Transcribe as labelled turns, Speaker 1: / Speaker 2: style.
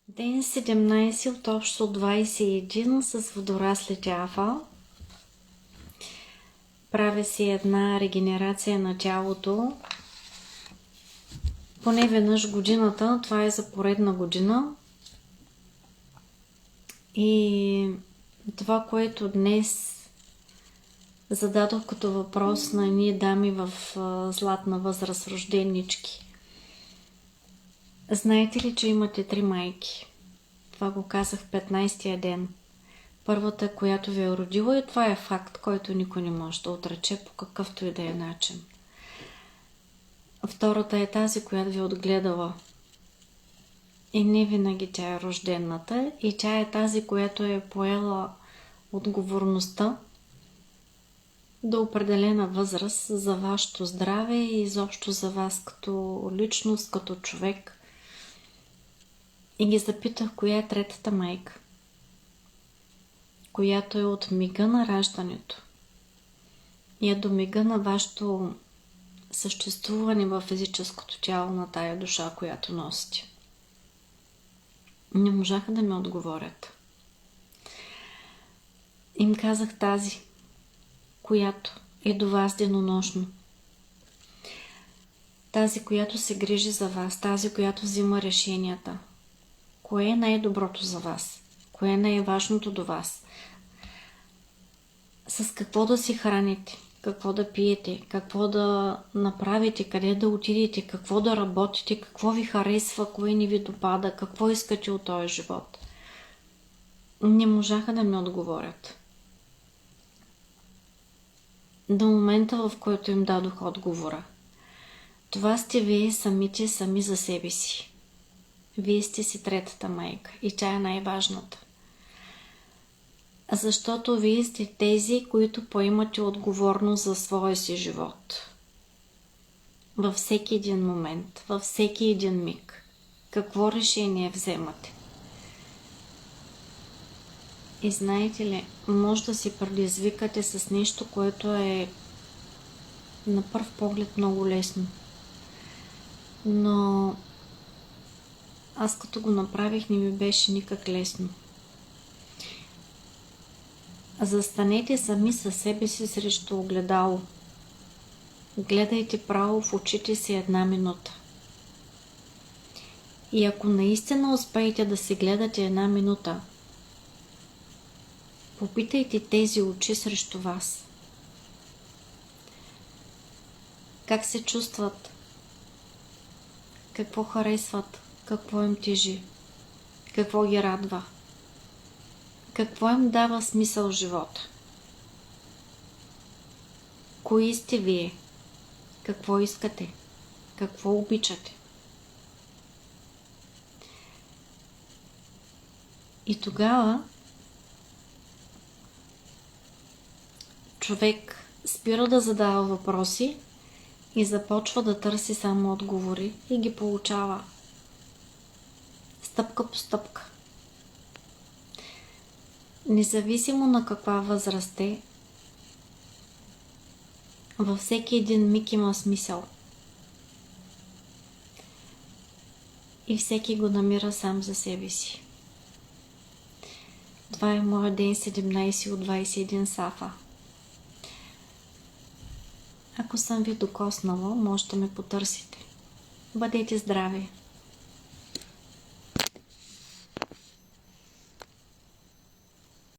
Speaker 1: Ден 17 от общо 21 с водорасли Афа. Правя си една регенерация на тялото. Поне веднъж годината. Това е за поредна година. И това, което днес зададох като въпрос на ние дами в златна възраст, рожденички. Знаете ли, че имате 3 майки? Това го казах в 15-тия ден. Първата, която ви е родила, и това е факт, който никой не може да отрече по какъвто и да е начин. Втората е тази, която ви е отгледала. И не винаги тя е рождената. И тя е тази, която е поела отговорността до определена възраст за вашето здраве и изобщо за вас като личност, като човек. И ги запитах, коя е третата майка, която е от мига на раждането и е до мига на вашето съществуване в физическото тяло на тая душа, която носите. Не можаха да ми отговорят. Им казах тази, която е до вас денонощно. Тази, която се грижи за вас, тази, която взима решенията. Кое е най-доброто за вас? Кое е най-важното до вас? С какво да си храните? Какво да пиете? Какво да направите? Къде да отидете? Какво да работите? Какво ви харесва? Кое не ви допада? Какво искате от този живот? Не можаха да ми отговорят. До момента, в който им дадох отговора. Това сте вие самите сами за себе си. Вие сте си третата майка и тя е най-важната. Защото вие сте тези, които поемате отговорност за своя си живот. Във всеки един момент, във всеки един миг. Какво решение вземате? И знаете ли, може да си предизвикате с нещо, което е на пръв поглед много лесно. Но аз като го направих, не ми беше никак лесно. Застанете сами със себе си срещу огледало. Гледайте право в очите си 1 минута. И ако наистина успеете да се гледате 1 минута, попитайте тези очи срещу вас. Как се чувстват? Какво харесват? Какво им тежи? Какво ги радва? Какво им дава смисъл в живота? Кои сте вие? Какво искате? Какво обичате? И тогава човек спира да задава въпроси и започва да търси само отговори и ги получава. Стъпка по стъпка. Независимо на каква възраст е, във всеки един миг има смисъл. И всеки го намира сам за себе си. Това е моя ден 17 от 21 Сафа. Ако съм ви докоснала, може да ме потърсите. Бъдете здрави!